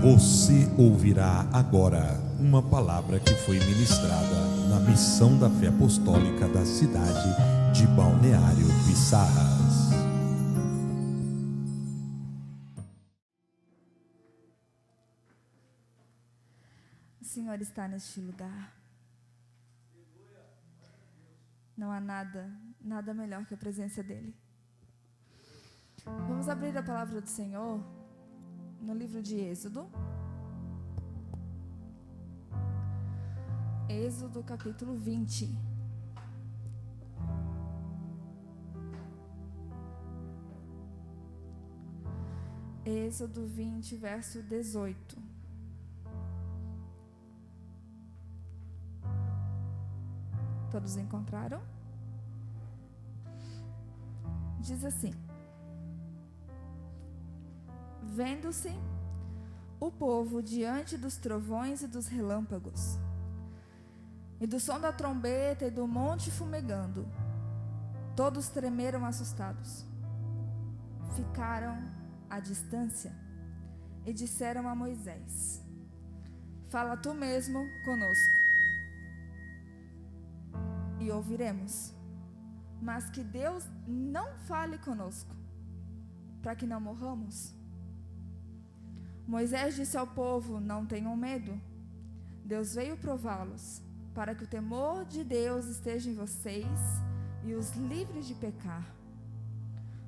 Você ouvirá agora uma palavra que foi ministrada na Missão da Fé Apostólica da cidade de Balneário Piçarras. O Senhor está neste lugar. Não há nada melhor que a presença dEle. Vamos abrir a palavra do Senhor no livro de Êxodo. Êxodo capítulo 20. Êxodo 20, verso 18. Todos encontraram? Diz assim: vendo-se o povo diante dos trovões e dos relâmpagos, e do som da trombeta e do monte fumegando, todos tremeram assustados. Ficaram à distância e disseram a Moisés: fala tu mesmo conosco, e ouviremos. Mas que Deus não fale conosco, para que não morramos. Moisés disse ao povo: não tenham medo. Deus veio prová-los, para que o temor de Deus esteja em vocês e os livre de pecar.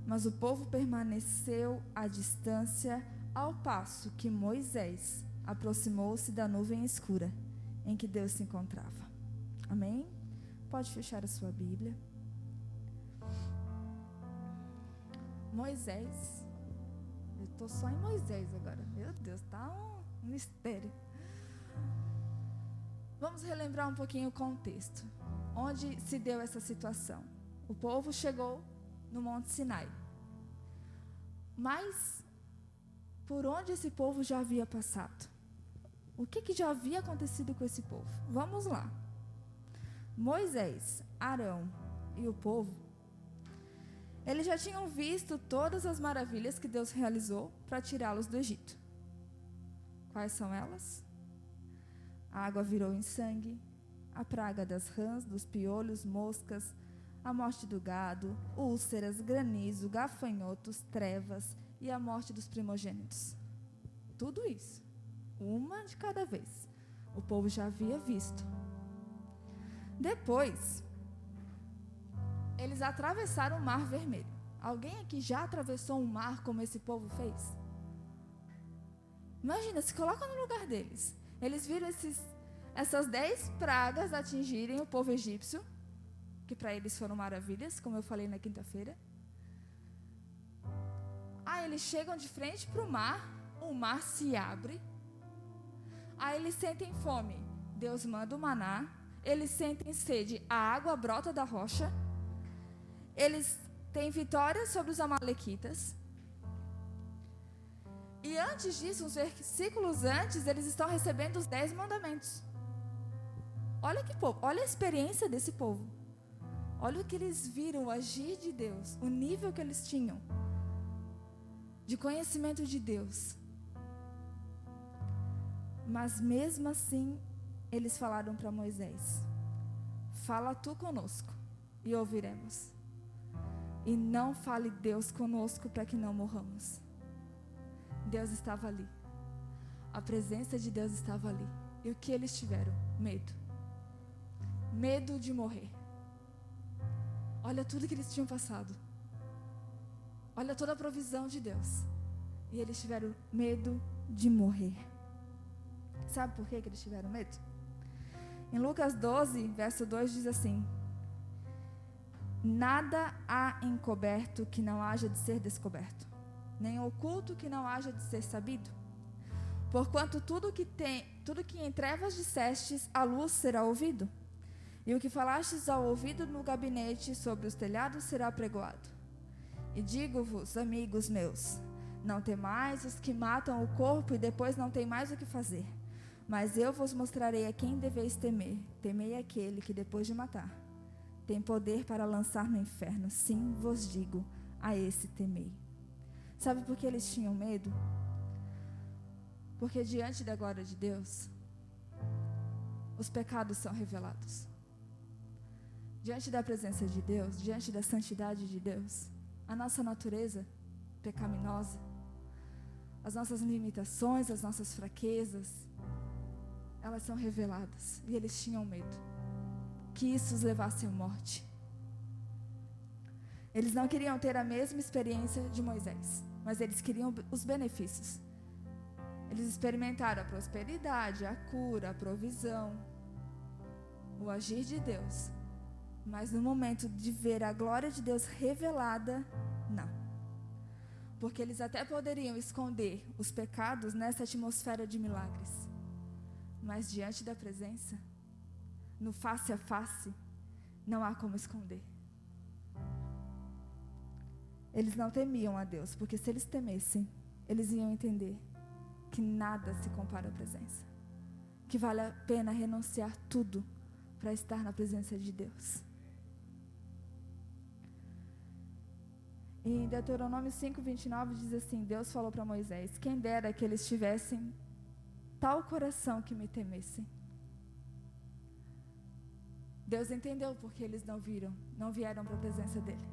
Mas o povo permaneceu à distância, ao passo que Moisés aproximou-se da nuvem escura em que Deus se encontrava. Amém? Pode fechar a sua Bíblia. Moisés. Eu estou só em Moisés agora. Meu Deus, está um mistério. Vamos relembrar um pouquinho o contexto. Onde se deu essa situação? O povo chegou no Monte Sinai. Mas, por onde esse povo já havia passado? O que já havia acontecido com esse povo? Vamos lá. Moisés, Arão e o povo, eles já tinham visto todas as maravilhas que Deus realizou para tirá-los do Egito. Quais são elas? A água virou em sangue, a praga das rãs, dos piolhos, moscas, a morte do gado, úlceras, granizo, gafanhotos, trevas e a morte dos primogênitos. Tudo isso, uma de cada vez, o povo já havia visto. Depois, eles atravessaram o Mar Vermelho. Alguém aqui já atravessou um mar como esse povo fez? Imagina, se coloca no lugar deles. Eles viram essas 10 pragas atingirem o povo egípcio, que para eles foram maravilhas, como eu falei na quinta-feira. Aí eles chegam de frente para o mar se abre. Aí eles sentem fome, Deus manda o maná. Eles sentem sede, a água brota da rocha. Eles têm vitória sobre os amalequitas. E antes disso, uns versículos antes, eles estão recebendo os 10 mandamentos. Olha que povo, olha a experiência desse povo. Olha o que eles viram, o agir de Deus, o nível que eles tinham de conhecimento de Deus. Mas mesmo assim, eles falaram para Moisés: fala tu conosco e ouviremos. E não fale Deus conosco para que não morramos. Deus estava ali. A presença de Deus estava ali. E o que eles tiveram? Medo. Medo de morrer. Olha tudo que eles tinham passado. Olha toda a provisão de Deus. E eles tiveram medo de morrer. Sabe por que eles tiveram medo? Em Lucas 12, verso 2 diz assim: nada há encoberto que não haja de ser descoberto, nem oculto que não haja de ser sabido. Porquanto tudo que em trevas dissestes, à luz será ouvido, e o que falastes ao ouvido no gabinete sobre os telhados será apregoado. E digo-vos, amigos meus, não temais os que matam o corpo e depois não têm mais o que fazer. Mas eu vos mostrarei a quem deveis temer. Temei aquele que depois de matar tem poder para lançar no inferno. Sim, vos digo, a esse temei. Sabe por que eles tinham medo? Porque diante da glória de Deus, os pecados são revelados. Diante da presença de Deus, diante da santidade de Deus, a nossa natureza pecaminosa, as nossas limitações, as nossas fraquezas, elas são reveladas. E eles tinham medo que isso os levasse à morte. Eles não queriam ter a mesma experiência de Moisés, mas eles queriam os benefícios. Eles experimentaram a prosperidade, a cura, a provisão, o agir de Deus. Mas no momento de ver a glória de Deus revelada, não. Porque eles até poderiam esconder os pecados nessa atmosfera de milagres. Mas diante da presença, no face a face, não há como esconder. Eles não temiam a Deus, porque se eles temessem, eles iam entender que nada se compara à presença. Que vale a pena renunciar tudo para estar na presença de Deus. Em Deuteronômio 5:29 diz assim: Deus falou para Moisés: quem dera que eles tivessem tal coração que me temessem. Deus entendeu porque eles não vieram para a presença dele.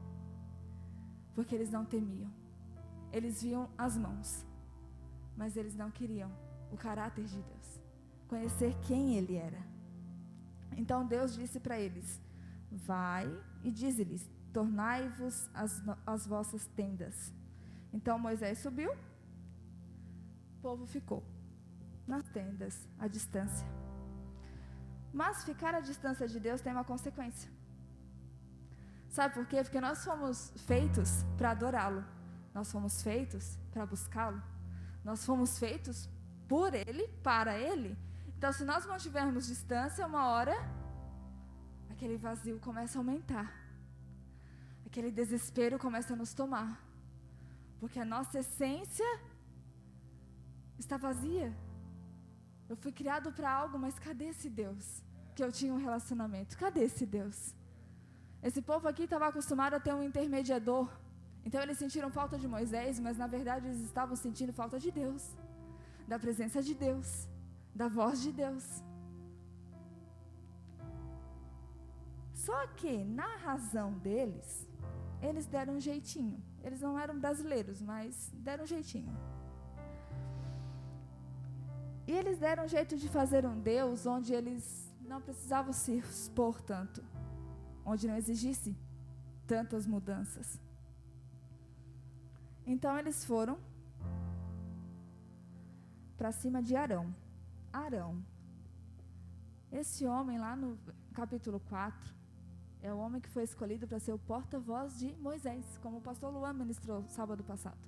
Porque eles não temiam. Eles viam as mãos, mas eles não queriam o caráter de Deus, conhecer quem ele era. Então Deus disse para eles: vai e dize-lhes: tornai-vos as vossas tendas. Então Moisés subiu, o povo ficou nas tendas, à distância. Mas ficar à distância de Deus tem uma consequência. Sabe por quê? Porque nós fomos feitos para adorá-lo. Nós fomos feitos para buscá-lo. Nós fomos feitos por ele, para ele. Então, se nós mantivermos distância, uma hora, aquele vazio começa a aumentar. Aquele desespero começa a nos tomar. Porque a nossa essência está vazia. Eu fui criado para algo, mas cadê esse Deus? Que eu tinha um relacionamento. Cadê esse Deus? Esse povo aqui estava acostumado a ter um intermediador. Então eles sentiram falta de Moisés, mas na verdade eles estavam sentindo falta de Deus. Da presença de Deus. Da voz de Deus. Só que na razão deles, eles deram um jeitinho. Eles não eram brasileiros, mas deram um jeitinho. E eles deram um jeito de fazer um Deus onde eles não precisavam se expor tanto. Onde não exigisse tantas mudanças. Então eles foram para cima de Arão. Arão. Esse homem lá no capítulo 4 é o homem que foi escolhido para ser o porta-voz de Moisés, como o pastor Luan ministrou sábado passado.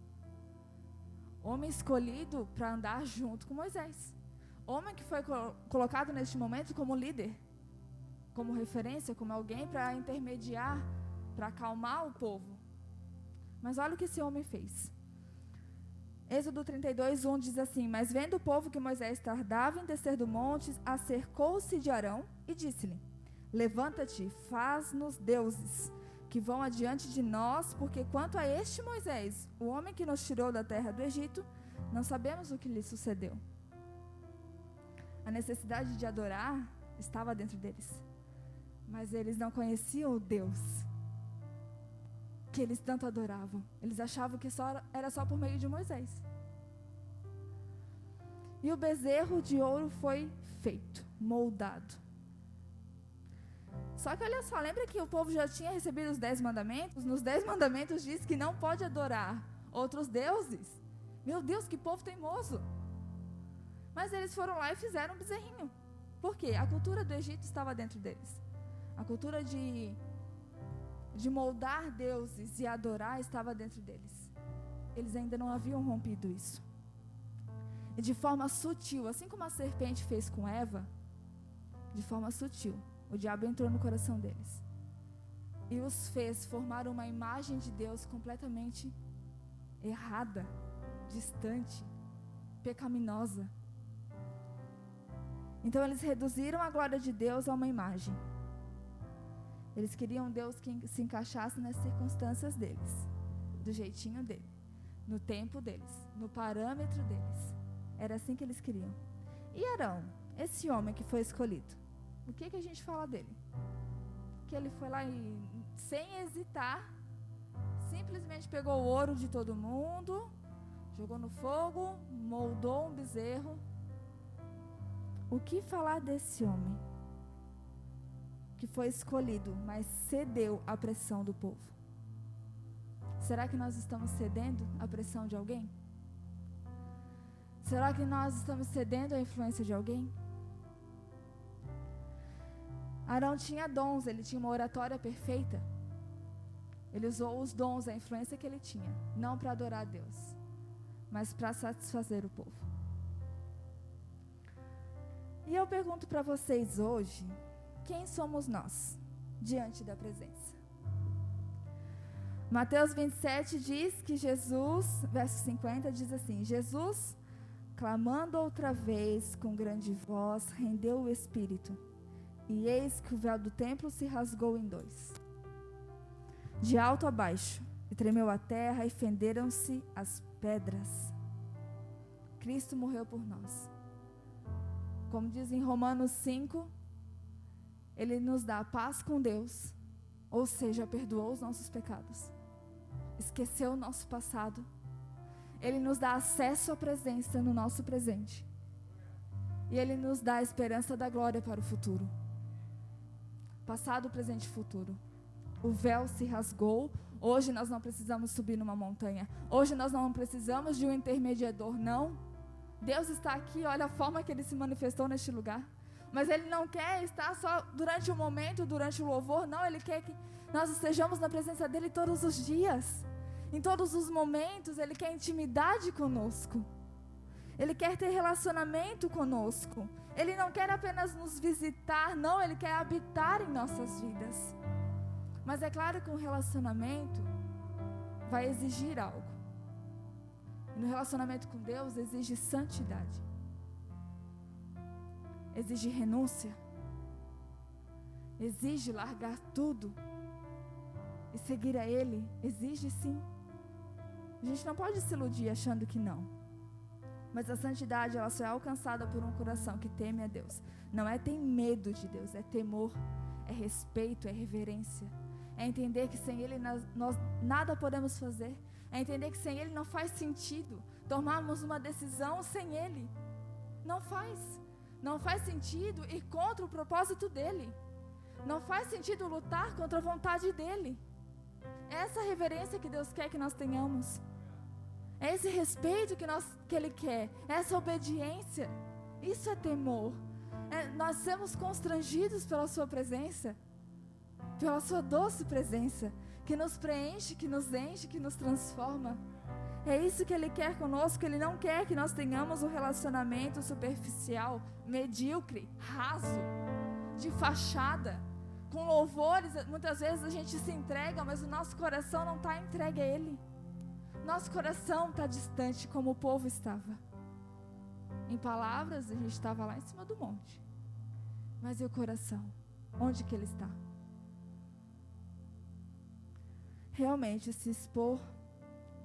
Homem escolhido para andar junto com Moisés. Homem que foi colocado neste momento como líder, como referência, como alguém para intermediar, para acalmar o povo. Mas olha o que esse homem fez. Êxodo 32:1 diz assim: mas vendo o povo que Moisés tardava em descer do monte, acercou-se de Arão e disse-lhe: levanta-te, faz-nos deuses, que vão adiante de nós, porque quanto a este Moisés, o homem que nos tirou da terra do Egito, não sabemos o que lhe sucedeu. A necessidade de adorar estava dentro deles, mas eles não conheciam o Deus que eles tanto adoravam. Eles achavam que era só por meio de Moisés. E o bezerro de ouro foi feito, moldado. Só que olha só, lembra que o povo já tinha recebido os 10 mandamentos? Nos 10 mandamentos diz que não pode adorar outros deuses. Meu Deus, que povo teimoso. Mas eles foram lá e fizeram um bezerrinho. Por quê? A cultura do Egito estava dentro deles. A cultura de moldar deuses e adorar estava dentro deles. Eles ainda não haviam rompido isso. E de forma sutil, assim como a serpente fez com Eva, de forma sutil, o diabo entrou no coração deles e os fez formar uma imagem de Deus completamente errada, distante, pecaminosa. Então eles reduziram a glória de Deus a uma imagem. Eles queriam um Deus que se encaixasse nas circunstâncias deles, do jeitinho dele, no tempo deles, no parâmetro deles. Era assim que eles queriam. E Arão, esse homem que foi escolhido, o que a gente fala dele? Que ele foi lá e, sem hesitar, simplesmente pegou o ouro de todo mundo, jogou no fogo, moldou um bezerro. O que falar desse homem que foi escolhido, mas cedeu à pressão do povo? Será que nós estamos cedendo à pressão de alguém? Será que nós estamos cedendo à influência de alguém? Arão tinha dons, ele tinha uma oratória perfeita. Ele usou os dons, a influência que ele tinha, não para adorar a Deus, mas para satisfazer o povo. E eu pergunto para vocês hoje, quem somos nós diante da presença? Mateus 27 diz que Jesus, verso 50, diz assim: Jesus, clamando outra vez com grande voz, rendeu o espírito, e eis que o véu do templo se rasgou em dois, de alto a baixo, e tremeu a terra, e fenderam-se as pedras. Cristo morreu por nós. Como diz em Romanos 5, Ele nos dá paz com Deus, ou seja, perdoou os nossos pecados, esqueceu o nosso passado. Ele nos dá acesso à presença no nosso presente, e Ele nos dá a esperança da glória para o futuro. Passado, presente e futuro. O véu se rasgou. Hoje nós não precisamos subir numa montanha. Hoje nós não precisamos de um intermediador, não. Deus está aqui, olha a forma que Ele se manifestou neste lugar. Mas Ele não quer estar só durante o momento, durante o louvor, não. Ele quer que nós estejamos na presença dEle todos os dias. Em todos os momentos, Ele quer intimidade conosco. Ele quer ter relacionamento conosco. Ele não quer apenas nos visitar, não. Ele quer habitar em nossas vidas. Mas é claro que um relacionamento vai exigir algo. E no relacionamento com Deus exige santidade. Exige renúncia. Exige largar tudo e seguir a Ele. Exige sim. A gente não pode se iludir achando que não. Mas a santidade, ela só é alcançada por um coração que teme a Deus. Não é ter medo de Deus, é temor, é respeito, é reverência. É entender que sem Ele nós nada podemos fazer. É entender que sem Ele não faz sentido tomarmos uma decisão sem Ele. Não faz. Não faz sentido ir contra o propósito dEle. Não faz sentido lutar contra a vontade dEle. É essa reverência que Deus quer que nós tenhamos. É esse respeito que Ele quer. É essa obediência. Isso é temor. Nós sermos constrangidos pela Sua presença. Pela Sua doce presença. Que nos preenche, que nos enche, que nos transforma. É isso que Ele quer conosco. Ele não quer que nós tenhamos um relacionamento superficial, medíocre, raso, de fachada, com louvores. Muitas vezes a gente se entrega, mas o nosso coração não está entregue a Ele. Nosso coração está distante, como o povo estava. Em palavras, a gente estava lá em cima do monte. Mas e o coração? Onde que ele está? Realmente, se expor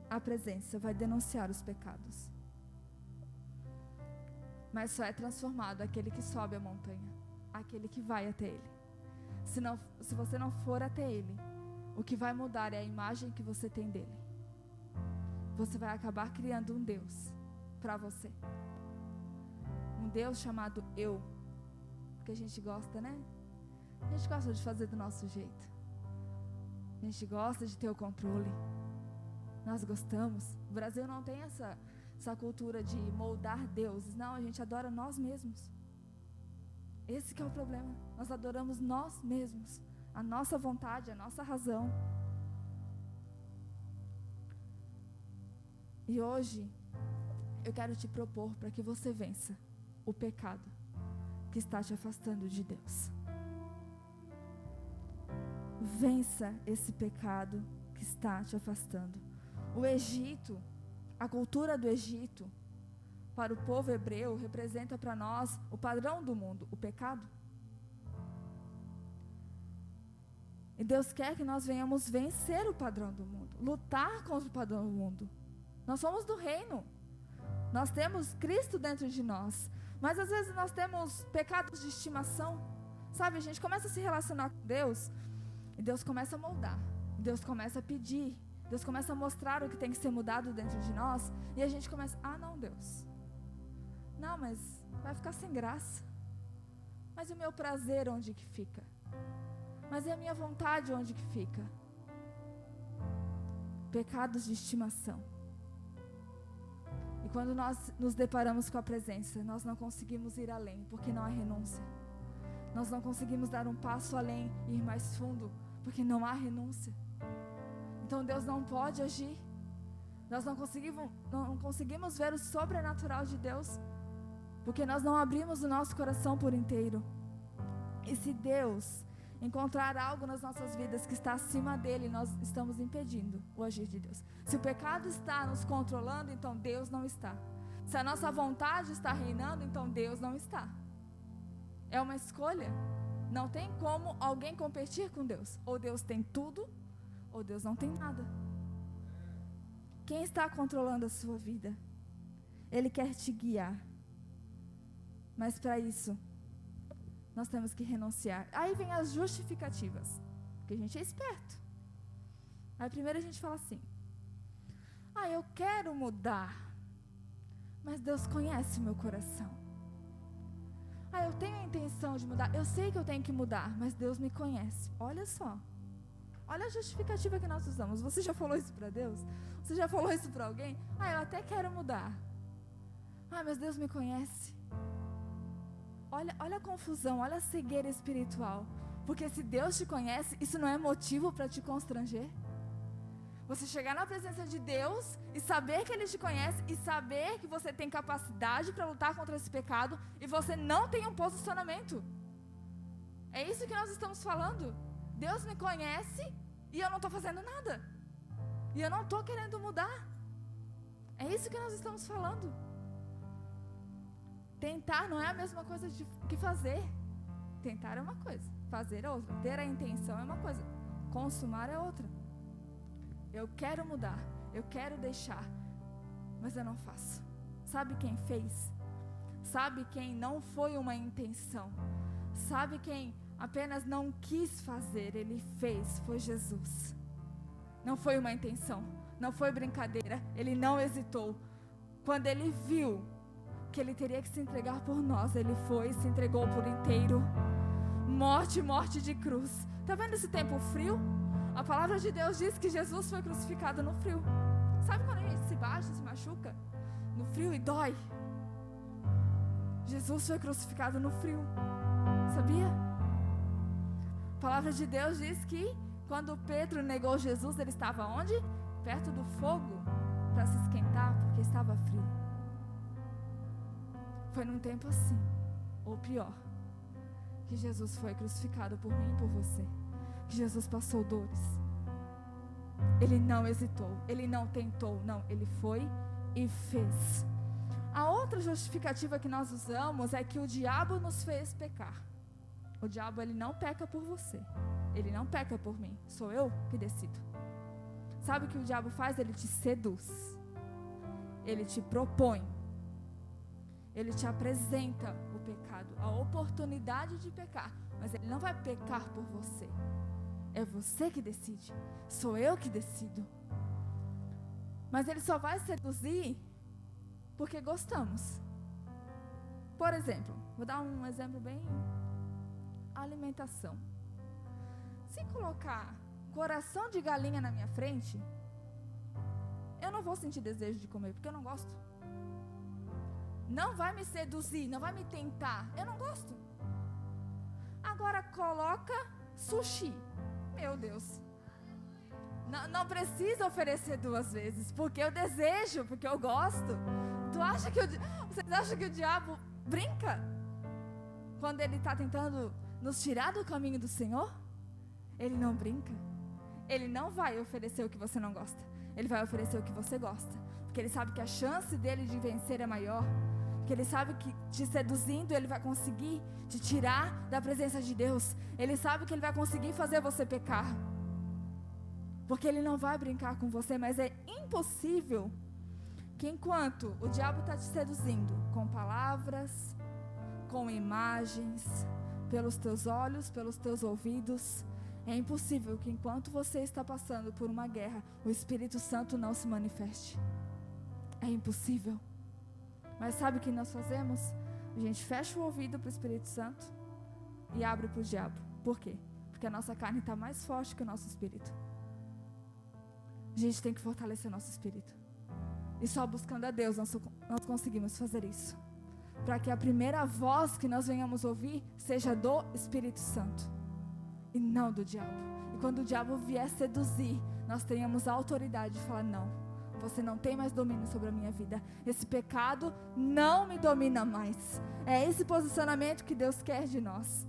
à presença vai denunciar os pecados. Mas só é transformado aquele que sobe a montanha, aquele que vai até Ele. Se você não for até Ele, o que vai mudar é a imagem que você tem dEle. Você vai acabar criando um Deus para você. Um Deus chamado eu. Porque a gente gosta, né? A gente gosta de fazer do nosso jeito. A gente gosta de ter o controle. Nós gostamos. O Brasil não tem essa cultura de moldar deuses. Não, a gente adora nós mesmos. Esse que é o problema. Nós adoramos nós mesmos. A nossa vontade, a nossa razão. E hoje, eu quero te propor para que você vença o pecado que está te afastando de Deus. Vença esse pecado que está te afastando. O Egito, a cultura do Egito, para o povo hebreu, representa para nós o padrão do mundo, o pecado. E Deus quer que nós venhamos vencer o padrão do mundo, lutar contra o padrão do mundo. Nós somos do reino. Nós temos Cristo dentro de nós. Mas às vezes nós temos pecados de estimação. Sabe, a gente começa a se relacionar com Deus e Deus começa a moldar. Deus começa a pedir. Deus começa a mostrar o que tem que ser mudado dentro de nós. E a gente começa, não, Deus. Não, mas vai ficar sem graça. Mas e o meu prazer onde que fica? Mas e a minha vontade onde que fica? Pecados de estimação. E quando nós nos deparamos com a presença, nós não conseguimos ir além, porque não há renúncia. Nós não conseguimos dar um passo além e ir mais fundo, porque não há renúncia. Então Deus não pode agir. Nós não conseguimos ver o sobrenatural de Deus, porque nós não abrimos o nosso coração por inteiro. E se Deus encontrar algo nas nossas vidas que está acima dele, nós estamos impedindo o agir de Deus. Se o pecado está nos controlando, então Deus não está. Se a nossa vontade está reinando, então Deus não está. É uma escolha. Não tem como alguém competir com Deus. Ou Deus tem tudo, ou Deus não tem nada. Quem está controlando a sua vida? Ele quer te guiar. Mas para isso, nós temos que renunciar. Aí vem as justificativas, porque a gente é esperto. Aí primeiro a gente fala assim: eu quero mudar, mas Deus conhece o meu coração. Eu tenho a intenção de mudar, eu sei que eu tenho que mudar, mas Deus me conhece. Olha só, olha a justificativa que nós usamos. Você já falou isso para Deus? Você já falou isso para alguém? Eu até quero mudar, mas Deus me conhece. Olha a confusão, olha a cegueira espiritual. Porque se Deus te conhece, isso não é motivo para te constranger? Você chegar na presença de Deus e saber que Ele te conhece e saber que você tem capacidade para lutar contra esse pecado e você não tem um posicionamento. É isso que nós estamos falando. Deus me conhece e eu não estou fazendo nada. E eu não estou querendo mudar. É isso que nós estamos falando. Tentar não é a mesma coisa que fazer. Tentar é uma coisa, fazer é outra. Ter a intenção é uma coisa, consumar é outra. Eu quero mudar, eu quero deixar, mas eu não faço. Sabe quem fez? Sabe quem não foi uma intenção? Sabe quem apenas não quis fazer? Ele fez, foi Jesus. Não foi uma intenção, não foi brincadeira, ele não hesitou. Quando ele viu que ele teria que se entregar por nós, ele foi e se entregou por inteiro. Morte de cruz. Tá vendo esse tempo frio? A palavra de Deus diz que Jesus foi crucificado no frio. Sabe quando a gente se baixa, se machuca? No frio e dói. Jesus foi crucificado no frio. Sabia? A palavra de Deus diz que quando Pedro negou Jesus, ele estava onde? Perto do fogo, para se esquentar, porque estava frio. Foi num tempo assim, ou pior, que Jesus foi crucificado por mim e por você. Que Jesus passou dores. Ele não hesitou, ele não tentou, não, ele foi e fez. A outra justificativa que nós usamos é que o diabo nos fez pecar. O diabo, ele não peca por você, ele não peca por mim, sou eu que decido. Sabe o que o diabo faz? Ele te seduz, ele te propõe, ele te apresenta o pecado, a oportunidade de pecar, mas ele não vai pecar por você. É você que decide, sou eu que decido. Mas ele só vai seduzir porque gostamos. Por exemplo, vou dar um exemplo bem... alimentação. Se colocar coração de galinha na minha frente, eu não vou sentir desejo de comer, porque eu não gosto. Não vai me seduzir, não vai me tentar, eu não gosto. Agora coloca sushi. Meu Deus, não precisa oferecer duas vezes, porque eu desejo, porque eu gosto. Vocês acham que o diabo brinca? Quando ele está tentando nos tirar do caminho do Senhor? Ele não brinca. Ele não vai oferecer o que você não gosta. Ele vai oferecer o que você gosta, porque ele sabe que a chance dele de vencer é maior. Porque ele sabe que te seduzindo, ele vai conseguir te tirar da presença de Deus. Ele sabe que ele vai conseguir fazer você pecar. Porque ele não vai brincar com você, mas é impossível que enquanto o diabo está te seduzindo com palavras, com imagens, pelos teus olhos, pelos teus ouvidos, é impossível que enquanto você está passando por uma guerra, o Espírito Santo não se manifeste. É impossível. Mas sabe o que nós fazemos? A gente fecha o ouvido para o Espírito Santo e abre para o diabo. Por quê? Porque a nossa carne está mais forte que o nosso espírito. A gente tem que fortalecer nosso espírito. E só buscando a Deus nós conseguimos fazer isso. Para que a primeira voz que nós venhamos ouvir seja do Espírito Santo e não do diabo. E quando o diabo vier seduzir, nós tenhamos a autoridade de falar: não, você não tem mais domínio sobre a minha vida. Esse pecado não me domina mais. É esse posicionamento que Deus quer de nós.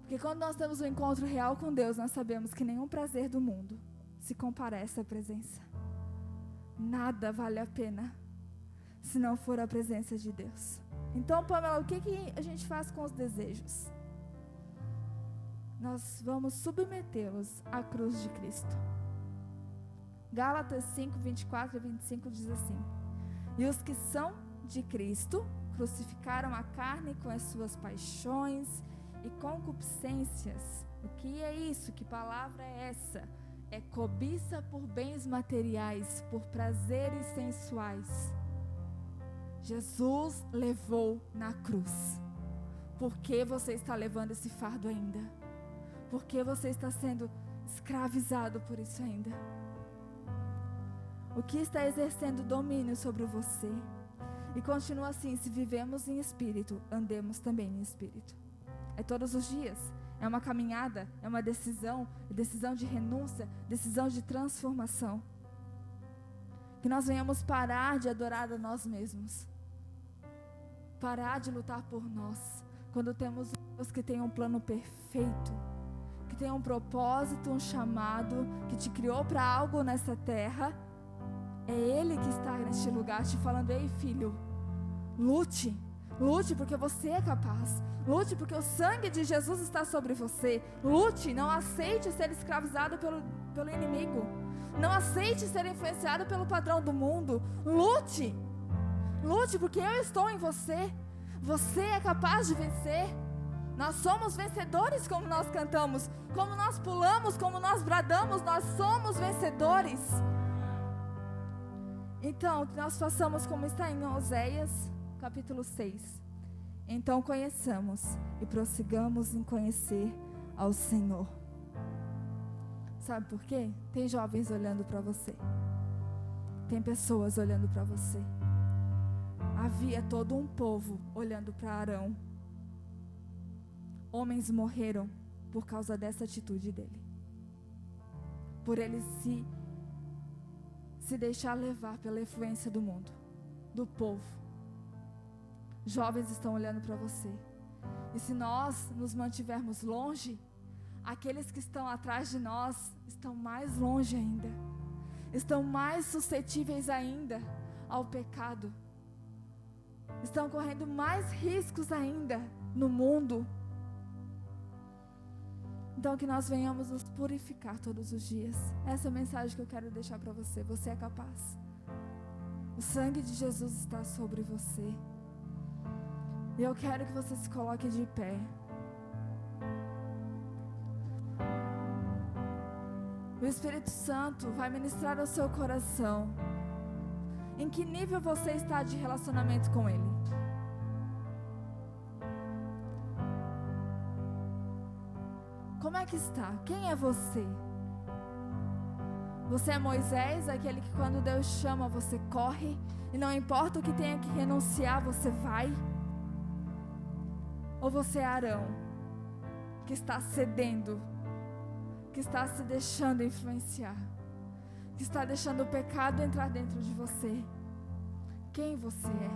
Porque quando nós temos um encontro real com Deus, nós sabemos que nenhum prazer do mundo se compara a essa presença. Nada vale a pena se não for a presença de Deus. Então, Pamela, o que a gente faz com os desejos? Nós vamos submetê-los à cruz de Cristo. Gálatas 5, 24 e 25 diz assim: e os que são de Cristo crucificaram a carne com as suas paixões e concupiscências. O que é isso? Que palavra é essa? É cobiça por bens materiais, por prazeres sensuais. Jesus levou na cruz. Por que você está levando esse fardo ainda? Por que você está sendo escravizado por isso ainda? O que está exercendo domínio sobre você? E continua assim: se vivemos em espírito, andemos também em espírito. É todos os dias. É uma caminhada, é uma decisão de renúncia, decisão de transformação. Que nós venhamos parar de adorar a nós mesmos. Parar de lutar por nós. Quando temos Deus que tem um plano perfeito, que tem um propósito, um chamado, que te criou para algo nessa terra. É Ele que está neste lugar te falando: ei, filho, lute. Lute porque você é capaz. Lute porque o sangue de Jesus está sobre você. Lute, não aceite ser escravizado pelo inimigo. Não aceite ser influenciado pelo padrão do mundo. Lute. Lute porque eu estou em você. Você é capaz de vencer. Nós somos vencedores, como nós cantamos. Como nós pulamos, como nós bradamos, nós somos vencedores. Então, que nós façamos como está em Oséias capítulo 6. Então conheçamos e prossigamos em conhecer ao Senhor. Sabe por quê? Tem jovens olhando para você. Tem pessoas olhando para você. Havia todo um povo olhando para Arão. Homens morreram por causa dessa atitude dele. Por ele se deixar levar pela influência do mundo, do povo. Jovens estão olhando para você. E se nós nos mantivermos longe, aqueles que estão atrás de nós estão mais longe ainda. Estão mais suscetíveis ainda ao pecado. Estão correndo mais riscos ainda no mundo. Então que nós venhamos nos purificar todos os dias. Essa é a mensagem que eu quero deixar para você. Você é capaz. O sangue de Jesus está sobre você. E eu quero que você se coloque de pé. O Espírito Santo vai ministrar ao seu coração. Em que nível você está de relacionamento com Ele? Como é que está? Quem é você? Você é Moisés, aquele que quando Deus chama você corre, e não importa o que tenha que renunciar, você vai? Ou você é Arão, que está cedendo, que está se deixando influenciar, que está deixando o pecado entrar dentro de você? Quem você é?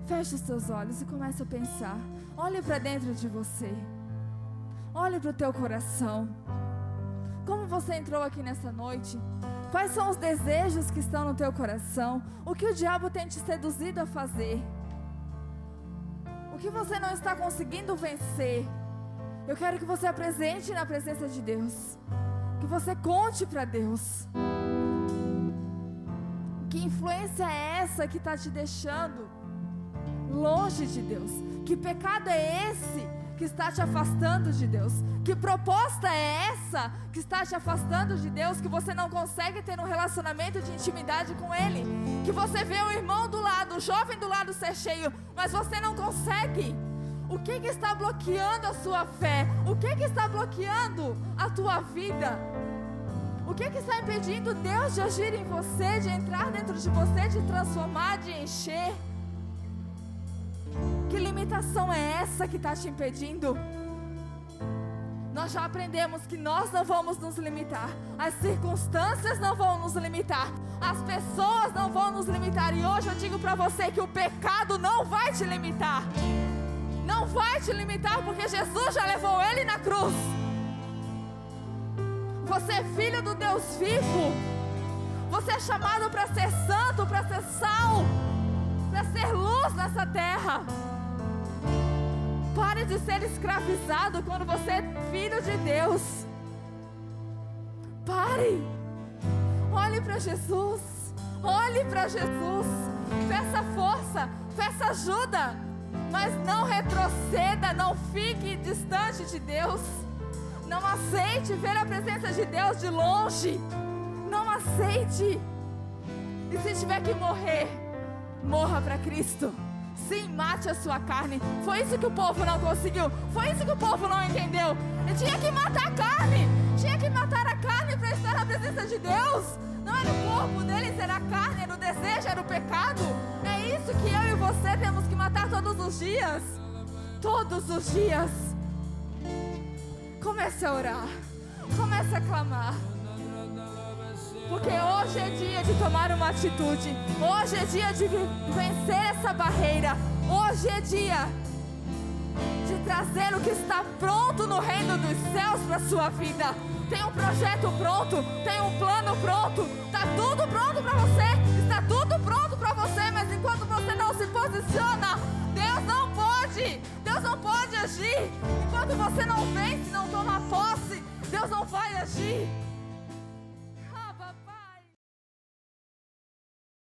Feche os seus olhos e comece a pensar. Olhe para dentro de você. Olhe para o teu coração. Como você entrou aqui nessa noite? Quais são os desejos que estão no teu coração? O que o diabo tem te seduzido a fazer? O que você não está conseguindo vencer? Eu quero que você apresente na presença de Deus. Que você conte para Deus. Que influência é essa que está te deixando longe de Deus? Que pecado é esse que está te afastando de Deus? Que proposta é essa que está te afastando de Deus, que você não consegue ter um relacionamento de intimidade com Ele? Que você vê o irmão do lado, o jovem do lado ser cheio, mas você não consegue. O que está bloqueando a sua fé? O que está bloqueando a tua vida? O que está impedindo Deus de agir em você, de entrar dentro de você, de transformar, de encher? Que limitação é essa que está te impedindo? Nós já aprendemos que nós não vamos nos limitar, as circunstâncias não vão nos limitar, as pessoas não vão nos limitar. E hoje eu digo para você que o pecado não vai te limitar. Não vai te limitar, porque Jesus já levou ele na cruz. Você é filho do Deus vivo. Você é chamado para ser santo, para ser sal, para ser luz nessa terra. Pare de ser escravizado quando você é filho de Deus. Pare. Olhe para Jesus. Olhe para Jesus. Peça força, peça ajuda, mas não retroceda, não fique distante de Deus. Não aceite ver a presença de Deus de longe. Não aceite. E se tiver que morrer, morra para Cristo. Sim, mate a sua carne. Foi isso que o povo não conseguiu. Foi isso que o povo não entendeu. Ele tinha que matar a carne. Tinha que matar a carne para estar na presença de Deus. Não era o corpo deles, era a carne, era o desejo, era o pecado. É isso que eu e você temos que matar todos os dias. Todos os dias. Comece a orar. Comece a clamar. Porque hoje é dia de tomar uma atitude. Hoje é dia de vencer essa barreira. Hoje é dia de trazer o que está pronto no reino dos céus para a sua vida. Tem um projeto pronto, tem um plano pronto. Está tudo pronto para você. Está tudo pronto para você. Mas enquanto você não se posiciona, Deus não pode. Deus não pode agir. Enquanto você não vence, não toma posse, Deus não vai agir.